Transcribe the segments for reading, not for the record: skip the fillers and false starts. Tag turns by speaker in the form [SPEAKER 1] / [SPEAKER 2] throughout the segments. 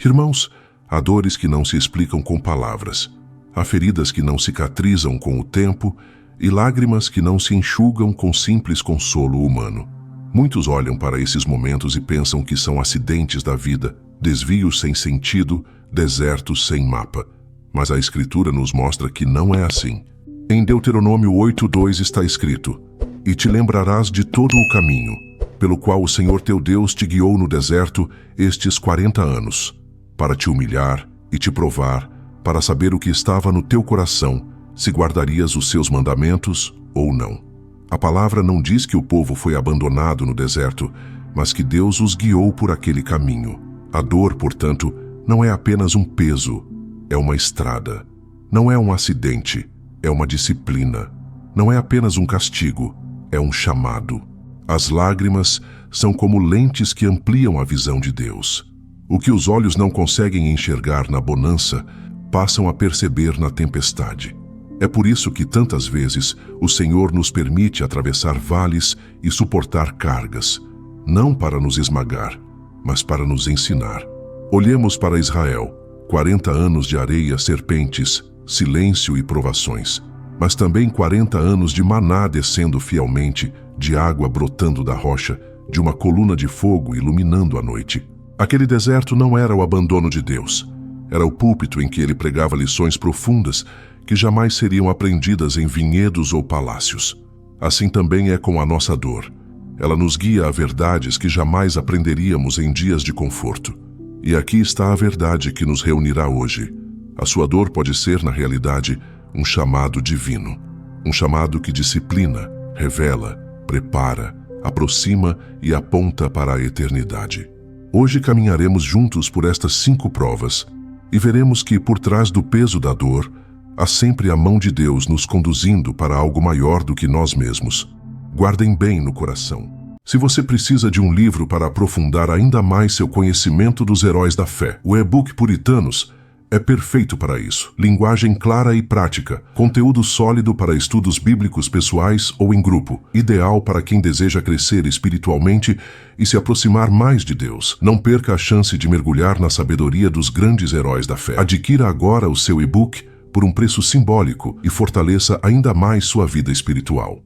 [SPEAKER 1] Irmãos, há dores que não se explicam com palavras, há feridas que não cicatrizam com o tempo e lágrimas que não se enxugam com simples consolo humano. Muitos olham para esses momentos e pensam que são acidentes da vida, desvios sem sentido, desertos sem mapa. Mas a Escritura nos mostra que não é assim. Em Deuteronômio 8:2 está escrito: "E te lembrarás de todo o caminho, pelo qual o Senhor teu Deus te guiou no deserto estes 40 anos, para te humilhar e te provar, para saber o que estava no teu coração, se guardarias os seus mandamentos ou não." A palavra não diz que o povo foi abandonado no deserto, mas que Deus os guiou por aquele caminho. A dor, portanto, não é apenas um peso, é uma estrada. Não é um acidente, é uma disciplina. Não é apenas um castigo, é um chamado. As lágrimas são como lentes que ampliam a visão de Deus. O que os olhos não conseguem enxergar na bonança, passam a perceber na tempestade. É por isso que tantas vezes o Senhor nos permite atravessar vales e suportar cargas, não para nos esmagar, mas para nos ensinar. Olhemos para Israel, 40 anos de areia, serpentes, silêncio e provações, mas também 40 anos de maná descendo fielmente, de água brotando da rocha, de uma coluna de fogo iluminando a noite. Aquele deserto não era o abandono de Deus, era o púlpito em que ele pregava lições profundas que jamais seriam aprendidas em vinhedos ou palácios. Assim também é com a nossa dor. Ela nos guia a verdades que jamais aprenderíamos em dias de conforto. E aqui está a verdade que nos reunirá hoje. A sua dor pode ser, na realidade, um chamado divino. Um chamado que disciplina, revela, prepara, aproxima e aponta para a eternidade. Hoje caminharemos juntos por estas 5 provas e veremos que, por trás do peso da dor, há sempre a mão de Deus nos conduzindo para algo maior do que nós mesmos. Guardem bem no coração. Se você precisa de um livro para aprofundar ainda mais seu conhecimento dos heróis da fé, o e-book Puritanos é perfeito para isso. Linguagem clara e prática, conteúdo sólido para estudos bíblicos pessoais ou em grupo, ideal para quem deseja crescer espiritualmente e se aproximar mais de Deus. Não perca a chance de mergulhar na sabedoria dos grandes heróis da fé. Adquira agora o seu e-book por um preço simbólico e fortaleça ainda mais sua vida espiritual.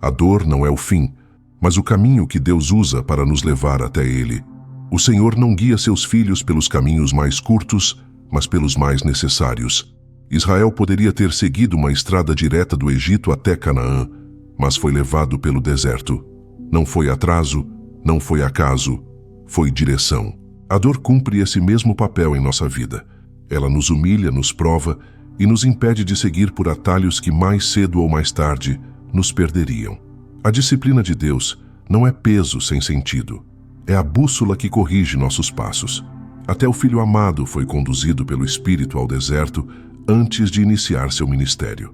[SPEAKER 1] A dor não é o fim, mas o caminho que Deus usa para nos levar até Ele. O Senhor não guia seus filhos pelos caminhos mais curtos, mas pelos mais necessários. Israel poderia ter seguido uma estrada direta do Egito até Canaã, mas foi levado pelo deserto. Não foi atraso, não foi acaso, foi direção. A dor cumpre esse mesmo papel em nossa vida. Ela nos humilha, nos prova e nos impede de seguir por atalhos que mais cedo ou mais tarde nos perderiam. A disciplina de Deus não é peso sem sentido. É a bússola que corrige nossos passos. Até o Filho amado foi conduzido pelo Espírito ao deserto antes de iniciar seu ministério.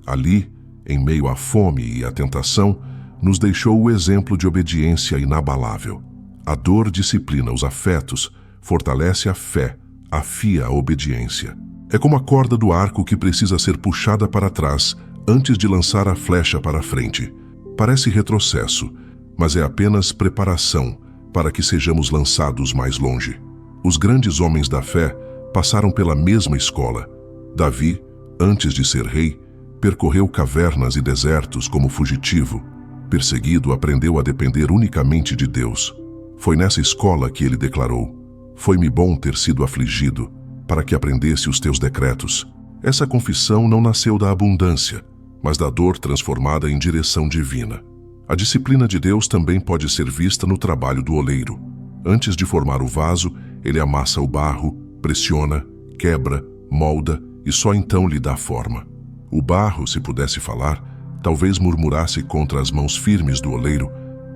[SPEAKER 1] Ali, em meio à fome e à tentação, nos deixou o exemplo de obediência inabalável. A dor disciplina os afetos, fortalece a fé, afia a obediência. É como a corda do arco que precisa ser puxada para trás antes de lançar a flecha para a frente. Parece retrocesso, mas é apenas preparação para que sejamos lançados mais longe. Os grandes homens da fé passaram pela mesma escola. Davi, antes de ser rei, percorreu cavernas e desertos como fugitivo. Perseguido, aprendeu a depender unicamente de Deus. Foi nessa escola que ele declarou: "Foi-me bom ter sido afligido, para que aprendesse os teus decretos." Essa confissão não nasceu da abundância, mas da dor transformada em direção divina. A disciplina de Deus também pode ser vista no trabalho do oleiro. Antes de formar o vaso, ele amassa o barro, pressiona, quebra, molda e só então lhe dá forma. O barro, se pudesse falar, talvez murmurasse contra as mãos firmes do oleiro,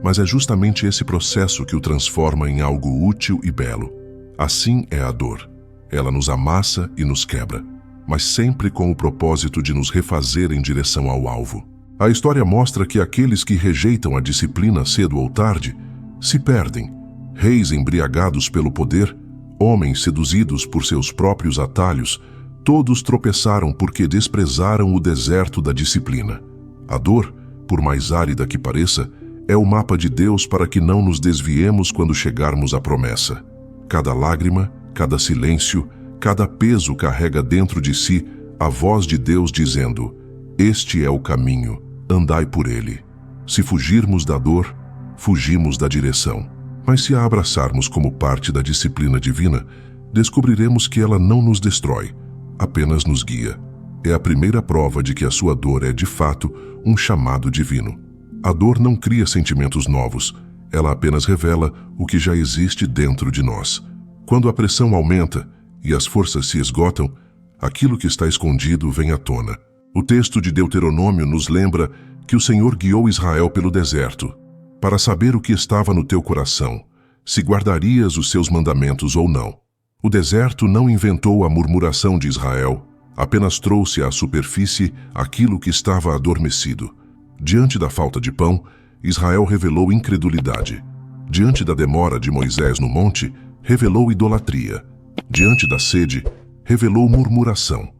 [SPEAKER 1] mas é justamente esse processo que o transforma em algo útil e belo. Assim é a dor. Ela nos amassa e nos quebra, mas sempre com o propósito de nos refazer em direção ao alvo. A história mostra que aqueles que rejeitam a disciplina cedo ou tarde se perdem. Reis embriagados pelo poder, homens seduzidos por seus próprios atalhos, todos tropeçaram porque desprezaram o deserto da disciplina. A dor, por mais árida que pareça, é o mapa de Deus para que não nos desviemos quando chegarmos à promessa. Cada lágrima, Cada silêncio, cada peso carrega dentro de si a voz de Deus dizendo: este é o caminho, andai por ele. Se fugirmos da dor, fugimos da direção. Mas se a abraçarmos como parte da disciplina divina, descobriremos que ela não nos destrói, apenas nos guia. É a primeira prova de que a sua dor é, de fato, um chamado divino. A dor não cria sentimentos novos, ela apenas revela o que já existe dentro de nós. Quando a pressão aumenta e as forças se esgotam, aquilo que está escondido vem à tona. O texto de Deuteronômio nos lembra que o Senhor guiou Israel pelo deserto, para saber o que estava no teu coração, se guardarias os seus mandamentos ou não. O deserto não inventou a murmuração de Israel, apenas trouxe à superfície aquilo que estava adormecido. Diante da falta de pão, Israel revelou incredulidade. Diante da demora de Moisés no monte, revelou idolatria. Diante da sede, revelou murmuração.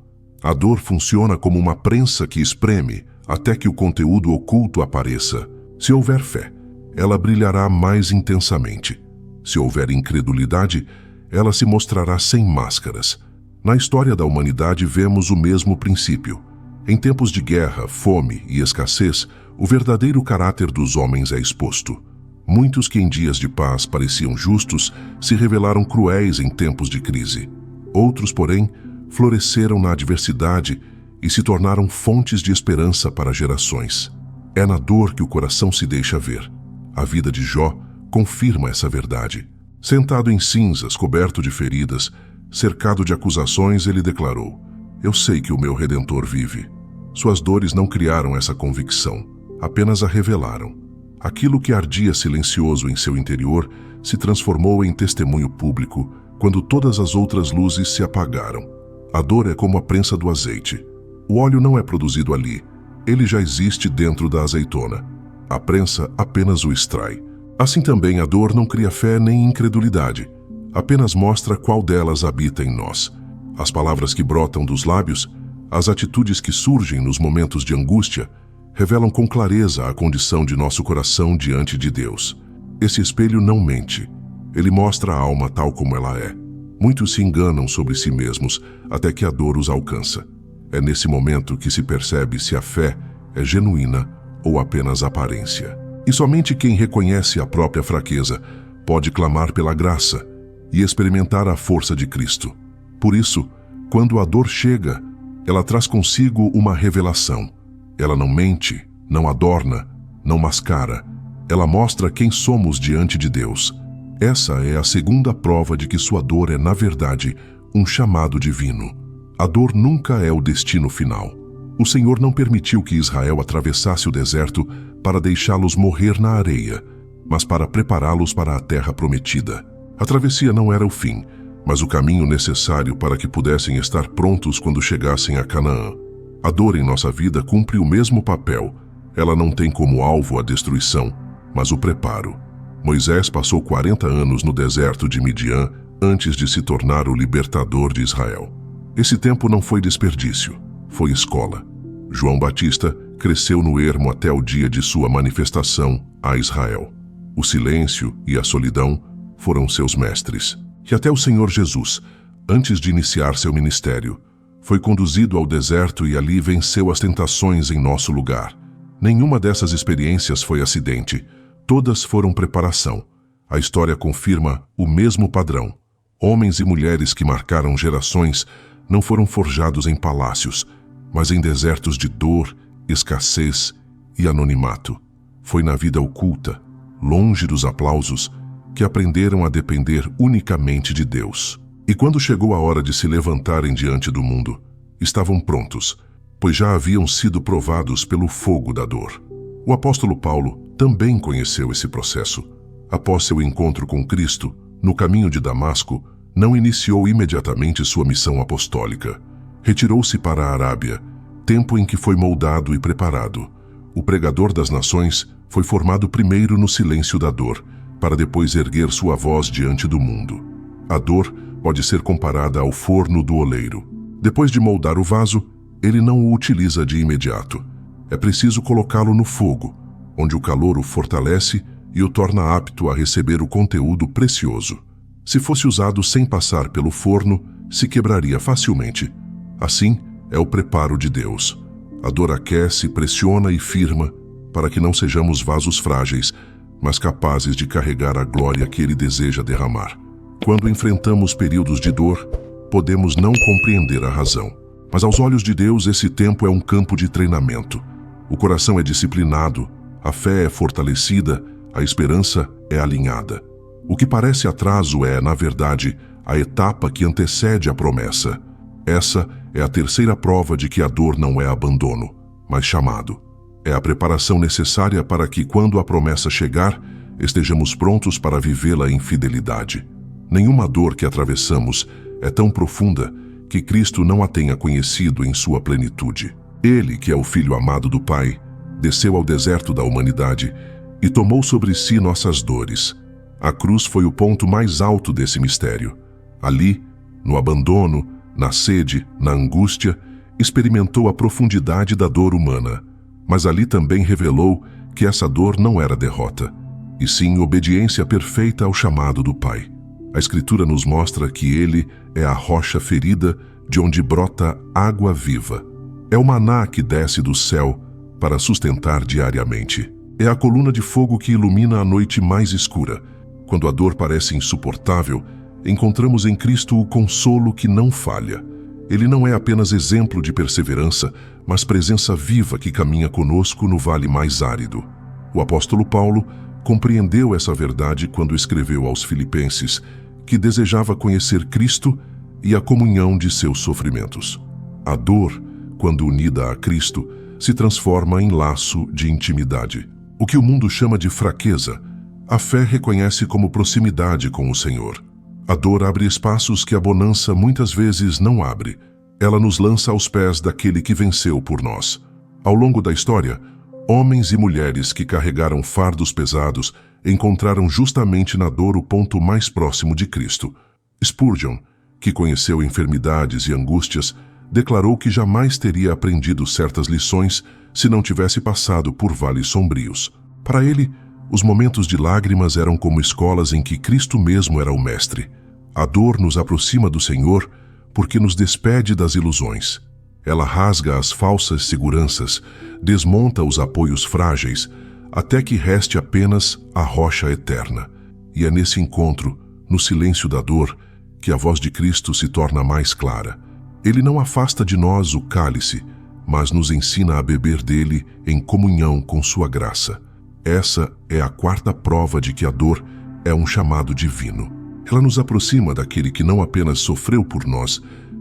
[SPEAKER 1] A dor funciona como uma prensa que espreme até que o conteúdo oculto apareça. Se houver fé, ela brilhará mais intensamente. Se houver incredulidade, ela se mostrará sem máscaras. Na história da humanidade vemos o mesmo princípio. Em tempos de guerra, fome e escassez, o verdadeiro caráter dos homens é exposto. Muitos que em dias de paz pareciam justos se revelaram cruéis em tempos de crise. Outros, porém, floresceram na adversidade e se tornaram fontes de esperança para gerações. É na dor que o coração se deixa ver. A vida de Jó confirma essa verdade. Sentado em cinzas, coberto de feridas, cercado de acusações, ele declarou: eu sei que o meu Redentor vive. Suas dores não criaram essa convicção, apenas a revelaram. Aquilo que ardia silencioso em seu interior se transformou em testemunho público quando todas as outras luzes se apagaram. A dor é como a prensa do azeite. O óleo não é produzido ali, ele já existe dentro da azeitona. A prensa apenas o extrai. Assim também a dor não cria fé nem incredulidade, apenas mostra qual delas habita em nós. As palavras que brotam dos lábios, as atitudes que surgem nos momentos de angústia, revelam com clareza a condição de nosso coração diante de Deus. Esse espelho não mente, ele mostra a alma tal como ela é. Muitos se enganam sobre si mesmos até que a dor os alcança. É nesse momento que se percebe se a fé é genuína ou apenas aparência. E somente quem reconhece a própria fraqueza pode clamar pela graça e experimentar a força de Cristo. Por isso, quando a dor chega, ela traz consigo uma revelação. Ela não mente, não adorna, não mascara. Ela mostra quem somos diante de Deus. Essa é a segunda prova de que sua dor é, na verdade, um chamado divino. A dor nunca é o destino final. O Senhor não permitiu que Israel atravessasse o deserto para deixá-los morrer na areia, mas para prepará-los para a terra prometida. A travessia não era o fim, mas o caminho necessário para que pudessem estar prontos quando chegassem a Canaã. A dor em nossa vida cumpre o mesmo papel. Ela não tem como alvo a destruição, mas o preparo. Moisés passou 40 anos no deserto de Midian antes de se tornar o libertador de Israel. Esse tempo não foi desperdício, foi escola. João Batista cresceu no ermo até o dia de sua manifestação a Israel. O silêncio e a solidão foram seus mestres. E até o Senhor Jesus, antes de iniciar seu ministério, foi conduzido ao deserto e ali venceu as tentações em nosso lugar. Nenhuma dessas experiências foi acidente, todas foram preparação. A história confirma o mesmo padrão. Homens e mulheres que marcaram gerações não foram forjados em palácios, mas em desertos de dor, escassez e anonimato. Foi na vida oculta, longe dos aplausos, que aprenderam a depender unicamente de Deus. E quando chegou a hora de se levantarem diante do mundo, estavam prontos, pois já haviam sido provados pelo fogo da dor. O apóstolo Paulo também conheceu esse processo. Após seu encontro com Cristo, no caminho de Damasco, não iniciou imediatamente sua missão apostólica. Retirou-se para a Arábia, tempo em que foi moldado e preparado. O pregador das nações foi formado primeiro no silêncio da dor, para depois erguer sua voz diante do mundo. A dor pode ser comparada ao forno do oleiro. Depois de moldar o vaso, ele não o utiliza de imediato. É preciso colocá-lo no fogo, onde o calor o fortalece e o torna apto a receber o conteúdo precioso. Se fosse usado sem passar pelo forno, se quebraria facilmente. Assim é o preparo de Deus. A dor aquece, pressiona e firma, para que não sejamos vasos frágeis, mas capazes de carregar a glória que Ele deseja derramar. Quando enfrentamos períodos de dor, podemos não compreender a razão. Mas aos olhos de Deus, esse tempo é um campo de treinamento. O coração é disciplinado, a fé é fortalecida, a esperança é alinhada. O que parece atraso é, na verdade, a etapa que antecede a promessa. Essa é a terceira prova de que a dor não é abandono, mas chamado. É a preparação necessária para que, quando a promessa chegar, estejamos prontos para vivê-la em fidelidade. Nenhuma dor que atravessamos é tão profunda que Cristo não a tenha conhecido em sua plenitude. Ele, que é o Filho amado do Pai, desceu ao deserto da humanidade e tomou sobre si nossas dores. A cruz foi o ponto mais alto desse mistério. Ali, no abandono, na sede, na angústia, experimentou a profundidade da dor humana. Mas ali também revelou que essa dor não era derrota, e sim obediência perfeita ao chamado do Pai. A Escritura nos mostra que Ele é a rocha ferida de onde brota água viva. É o maná que desce do céu para sustentar diariamente. É a coluna de fogo que ilumina a noite mais escura. Quando a dor parece insuportável, encontramos em Cristo o consolo que não falha. Ele não é apenas exemplo de perseverança, mas presença viva que caminha conosco no vale mais árido. O apóstolo Paulo compreendeu essa verdade quando escreveu aos Filipenses, que desejava conhecer Cristo e a comunhão de seus sofrimentos. A dor, quando unida a Cristo, se transforma em laço de intimidade. O que o mundo chama de fraqueza, a fé reconhece como proximidade com o Senhor. A dor abre espaços que a bonança muitas vezes não abre. Ela nos lança aos pés daquele que venceu por nós. Ao longo da história, homens e mulheres que carregaram fardos pesados encontraram justamente na dor o ponto mais próximo de Cristo. Spurgeon, que conheceu enfermidades e angústias, declarou que jamais teria aprendido certas lições se não tivesse passado por vales sombrios. Para ele, os momentos de lágrimas eram como escolas em que Cristo mesmo era o mestre. A dor nos aproxima do Senhor porque nos despede das ilusões. Ela rasga as falsas seguranças, desmonta os apoios frágeis, até que reste apenas a rocha eterna. E é nesse encontro, no silêncio da dor, que a voz de Cristo se torna mais clara. Ele não afasta de nós o cálice, mas nos ensina a beber dele em comunhão com sua graça. Essa é a quarta prova de que a dor é um chamado divino. Ela nos aproxima daquele que não apenas sofreu por nós,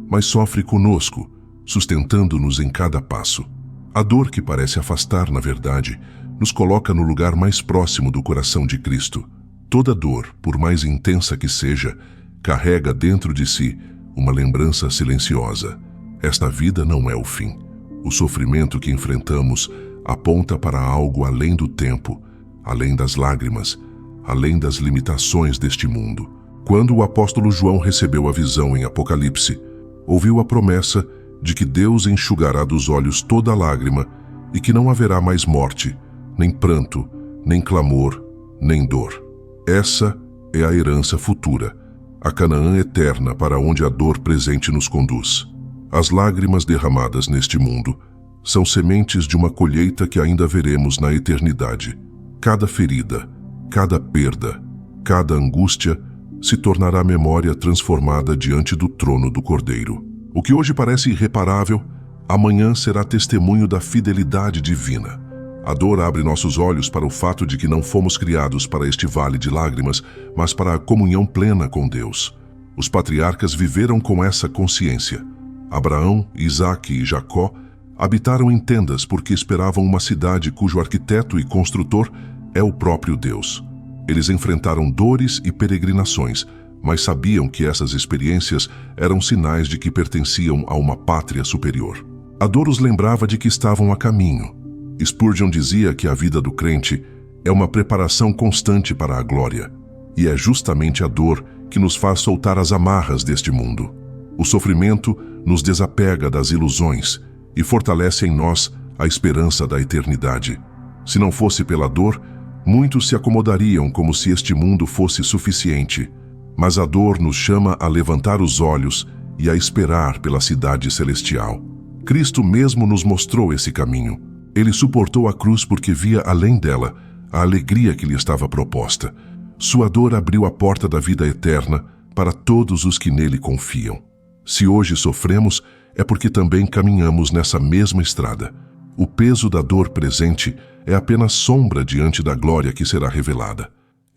[SPEAKER 1] mas sofre conosco, sustentando-nos em cada passo. A dor que parece afastar, na verdade, nos coloca no lugar mais próximo do coração de Cristo. Toda dor, por mais intensa que seja, carrega dentro de si uma lembrança silenciosa. Esta vida não é o fim. O sofrimento que enfrentamos aponta para algo além do tempo, além das lágrimas, além das limitações deste mundo. Quando o apóstolo João recebeu a visão em Apocalipse, ouviu a promessa de que Deus enxugará dos olhos toda lágrima e que não haverá mais morte, nem pranto, nem clamor, nem dor. Essa é a herança futura, a Canaã eterna para onde a dor presente nos conduz. As lágrimas derramadas neste mundo são sementes de uma colheita que ainda veremos na eternidade. Cada ferida, cada perda, cada angústia se tornará memória transformada diante do trono do Cordeiro. O que hoje parece irreparável, amanhã será testemunho da fidelidade divina. A dor abre nossos olhos para o fato de que não fomos criados para este vale de lágrimas, mas para a comunhão plena com Deus. Os patriarcas viveram com essa consciência. Abraão, Isaque e Jacó habitaram em tendas porque esperavam uma cidade cujo arquiteto e construtor é o próprio Deus. Eles enfrentaram dores e peregrinações, mas sabiam que essas experiências eram sinais de que pertenciam a uma pátria superior. A dor os lembrava de que estavam a caminho. Spurgeon dizia que a vida do crente é uma preparação constante para a glória, e é justamente a dor que nos faz soltar as amarras deste mundo. O sofrimento nos desapega das ilusões e fortalece em nós a esperança da eternidade. Se não fosse pela dor, muitos se acomodariam como se este mundo fosse suficiente. mas a dor nos chama a levantar os olhos e a esperar pela cidade celestial. Cristo mesmo nos mostrou esse caminho. Ele suportou a cruz porque via além dela a alegria que lhe estava proposta. Sua dor abriu a porta da vida eterna para todos os que nele confiam. Se hoje sofremos, é porque também caminhamos nessa mesma estrada. O peso da dor presente é apenas sombra diante da glória que será revelada.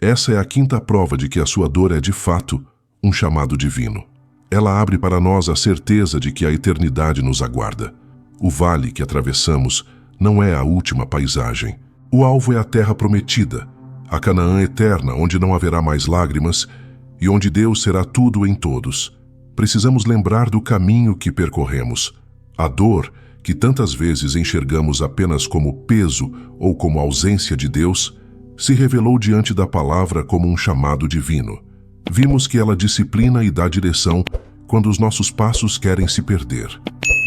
[SPEAKER 1] Essa é a quinta prova de que a sua dor é, de fato, um chamado divino. Ela abre para nós a certeza de que a eternidade nos aguarda. O vale que atravessamos não é a última paisagem. O alvo é a terra prometida, a Canaã eterna, onde não haverá mais lágrimas e onde Deus será tudo em todos. Precisamos lembrar do caminho que percorremos. A dor, que tantas vezes enxergamos apenas como peso ou como ausência de Deus, se revelou diante da palavra como um chamado divino. Vimos que ela disciplina e dá direção quando os nossos passos querem se perder.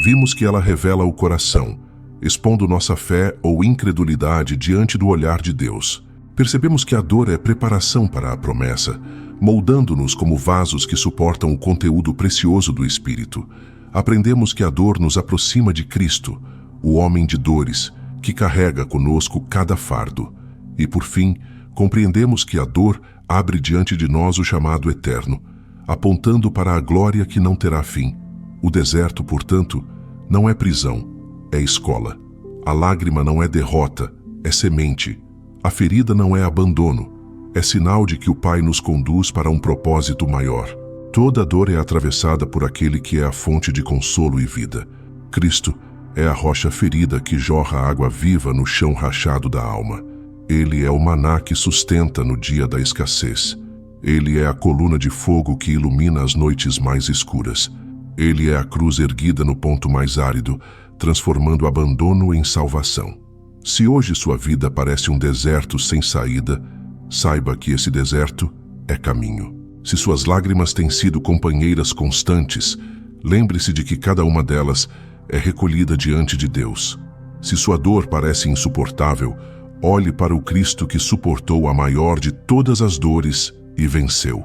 [SPEAKER 1] Vimos que ela revela o coração, expondo nossa fé ou incredulidade diante do olhar de Deus. Percebemos que a dor é preparação para a promessa, moldando-nos como vasos que suportam o conteúdo precioso do Espírito. Aprendemos que a dor nos aproxima de Cristo, o homem de dores, que carrega conosco cada fardo. E, por fim, compreendemos que a dor abre diante de nós o chamado eterno, apontando para a glória que não terá fim. O deserto, portanto, não é prisão, é escola. A lágrima não é derrota, é semente. A ferida não é abandono, é sinal de que o Pai nos conduz para um propósito maior. Toda dor é atravessada por aquele que é a fonte de consolo e vida. Cristo é a rocha ferida que jorra água viva no chão rachado da alma. Ele é o maná que sustenta no dia da escassez. Ele é a coluna de fogo que ilumina as noites mais escuras. Ele é a cruz erguida no ponto mais árido, transformando abandono em salvação. Se hoje sua vida parece um deserto sem saída, saiba que esse deserto é caminho. Se suas lágrimas têm sido companheiras constantes, lembre-se de que cada uma delas é recolhida diante de Deus. Se sua dor parece insuportável, olhe para o Cristo que suportou a maior de todas as dores e venceu.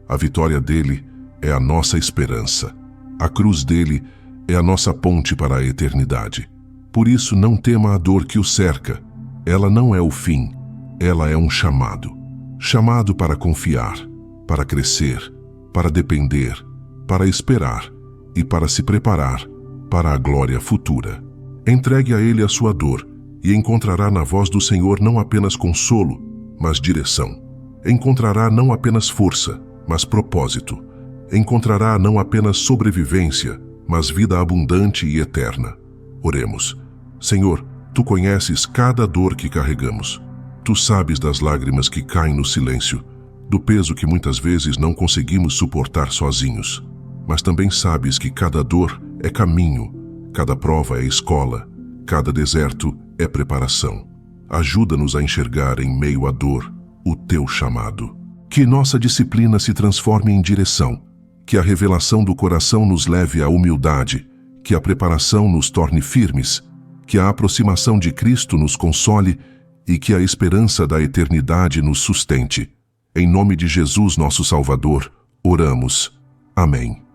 [SPEAKER 1] A vitória dele é a nossa esperança. A cruz dele é a nossa ponte para a eternidade. Por isso, não tema a dor que o cerca. Ela não é o fim, ela é um chamado. Chamado para confiar, para crescer, para depender, para esperar e para se preparar para a glória futura. Entregue a ele a sua dor e encontrará na voz do Senhor não apenas consolo, mas direção. Encontrará não apenas força, mas propósito. Encontrará não apenas sobrevivência, mas vida abundante e eterna. Oremos. Senhor, Tu conheces cada dor que carregamos. Tu sabes das lágrimas que caem no silêncio, do peso que muitas vezes não conseguimos suportar sozinhos. Mas também sabes que cada dor é caminho, cada prova é escola, cada deserto é preparação. Ajuda-nos a enxergar em meio à dor o Teu chamado. Que nossa disciplina se transforme em direção, que a revelação do coração nos leve à humildade, que a preparação nos torne firmes, que a aproximação de Cristo nos console e que a esperança da eternidade nos sustente. Em nome de Jesus, nosso Salvador, oramos. Amém.